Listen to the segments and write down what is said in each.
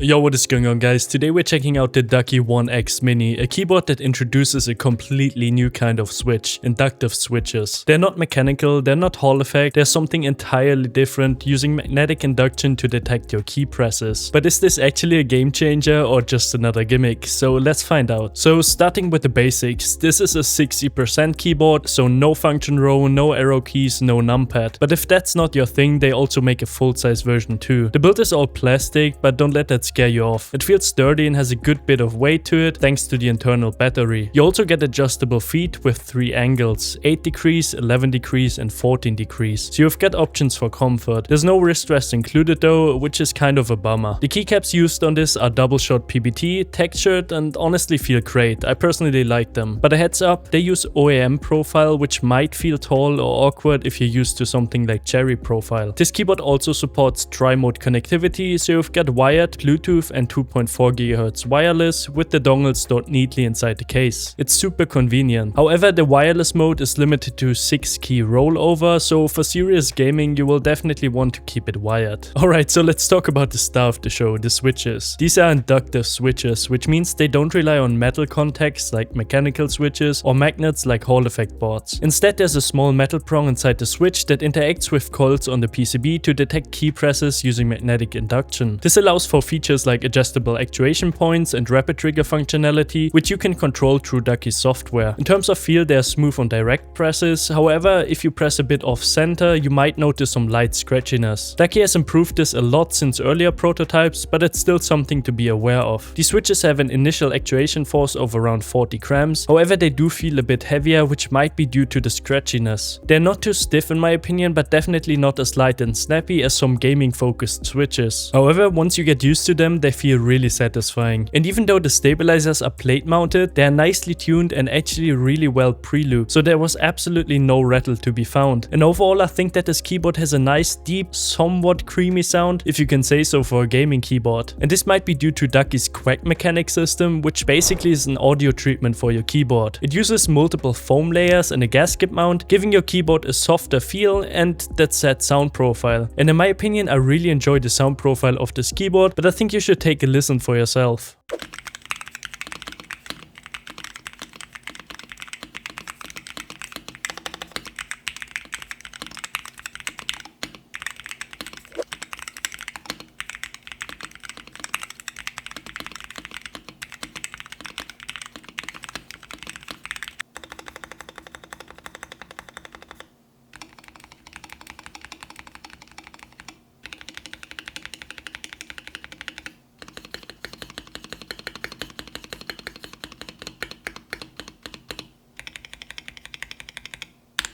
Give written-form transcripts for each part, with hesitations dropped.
Yo, what is going on, guys? Today we're checking out the Ducky One X Mini, a keyboard that introduces a completely new kind of switch, inductive switches. They're not mechanical, they're not Hall effect, they're something entirely different, using magnetic induction to detect your key presses. But is this actually a game changer or just another gimmick? So let's find out. So starting with the basics, this is a 60% keyboard, so no function row, no arrow keys, no numpad. But if that's not your thing, they also make a full-size version too. The build is all plastic, but don't let that scare you off. It feels sturdy and has a good bit of weight to it thanks to the internal battery. You also get adjustable feet with 3 angles, 8 degrees, 11 degrees and 14 degrees. So you've got options for comfort. There's no wrist rest included though, which is kind of a bummer. The keycaps used on this are double shot PBT, textured and honestly feel great. I personally like them. But a heads up, they use OEM profile, which might feel tall or awkward if you're used to something like Cherry profile. This keyboard also supports tri-mode connectivity, so you've got wired, Bluetooth and 2.4 GHz wireless with the dongles stored neatly inside the case. It's super convenient. However, the wireless mode is limited to 6-key rollover, so for serious gaming you will definitely want to keep it wired. Alright, so let's talk about the star of the show, the switches. These are inductive switches, which means they don't rely on metal contacts like mechanical switches or magnets like Hall effect boards. Instead, there's a small metal prong inside the switch that interacts with coils on the PCB to detect key presses using magnetic induction. This allows for features like adjustable actuation points and rapid trigger functionality, which you can control through Ducky's software. In terms of feel, they're smooth on direct presses. However, if you press a bit off center, you might notice some light scratchiness. Ducky has improved this a lot since earlier prototypes, but it's still something to be aware of. These switches have an initial actuation force of around 40 grams. However, they do feel a bit heavier, which might be due to the scratchiness. They're not too stiff in my opinion, but definitely not as light and snappy as some gaming focused switches. However, once you get used to them, they feel really satisfying. And even though the stabilizers are plate mounted, they are nicely tuned and actually really well pre-looped, so there was absolutely no rattle to be found. And overall, I think that this keyboard has a nice, deep, somewhat creamy sound, if you can say so for a gaming keyboard. And this might be due to Ducky's Quack mechanic system, which basically is an audio treatment for your keyboard. It uses multiple foam layers and a gasket mount, giving your keyboard a softer feel and that said sound profile. And in my opinion, I really enjoy the sound profile of this keyboard, but I think you should take a listen for yourself.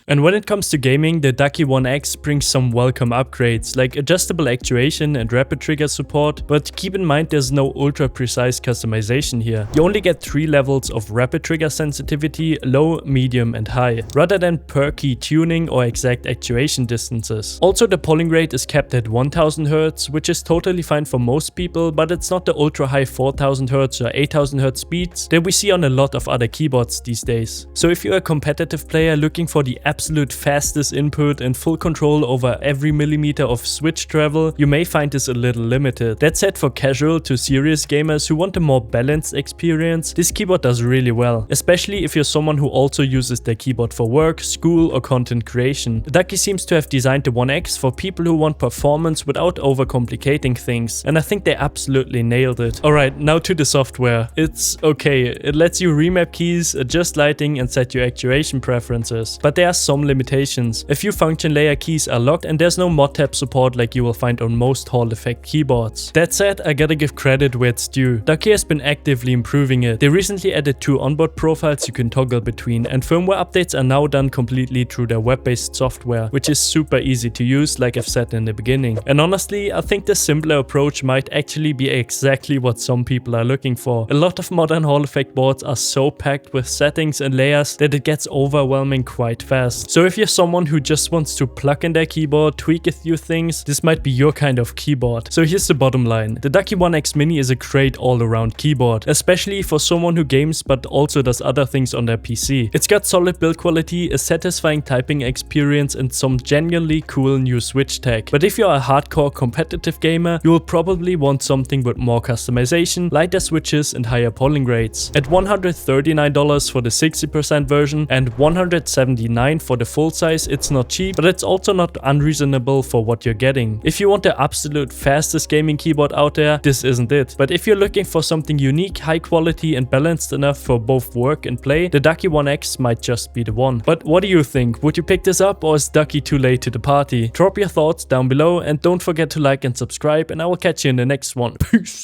And when it comes to gaming, the Ducky One X brings some welcome upgrades like adjustable actuation and rapid trigger support, but keep in mind there's no ultra precise customization here. You only get 3 levels of rapid trigger sensitivity, low, medium and high, rather than per key tuning or exact actuation distances. Also, the polling rate is kept at 1000 Hz, which is totally fine for most people, but it's not the ultra high 4000 Hz or 8000 Hz speeds that we see on a lot of other keyboards these days. So if you're a competitive player looking for the absolute fastest input and full control over every millimeter of switch travel, you may find this a little limited. That said, for casual to serious gamers who want a more balanced experience, this keyboard does really well, especially if you're someone who also uses their keyboard for work, school or content creation. Ducky seems to have designed the One X for people who want performance without overcomplicating things, and I think they absolutely nailed it. Alright, now to the software. It's okay, it lets you remap keys, adjust lighting and set your actuation preferences, but there are some limitations. A few function layer keys are locked and there's no mod tab support like you will find on most Hall effect keyboards. That said, I gotta give credit where it's due. Ducky has been actively improving it. They recently added 2 onboard profiles you can toggle between, and firmware updates are now done completely through their web-based software, which is super easy to use like I've said in the beginning. And honestly, I think the simpler approach might actually be exactly what some people are looking for. A lot of modern Hall effect boards are so packed with settings and layers that it gets overwhelming quite fast. first. So if you're someone who just wants to plug in their keyboard, tweak a few things, this might be your kind of keyboard. So here's the bottom line. The Ducky One X Mini is a great all-around keyboard, especially for someone who games but also does other things on their PC. It's got solid build quality, a satisfying typing experience, and some genuinely cool new switch tech. But if you're a hardcore competitive gamer, you will probably want something with more customization, lighter switches, and higher polling rates. At $139 for the 60% version and $179 for the full size, it's not cheap, but it's also not unreasonable for what you're getting. If you want the absolute fastest gaming keyboard out there, this isn't it. But if you're looking for something unique, high quality, and balanced enough for both work and play, the Ducky One X might just be the one. But what do you think? Would you pick this up, or is Ducky too late to the party? Drop your thoughts down below and don't forget to like and subscribe, and I will catch you in the next one. Peace!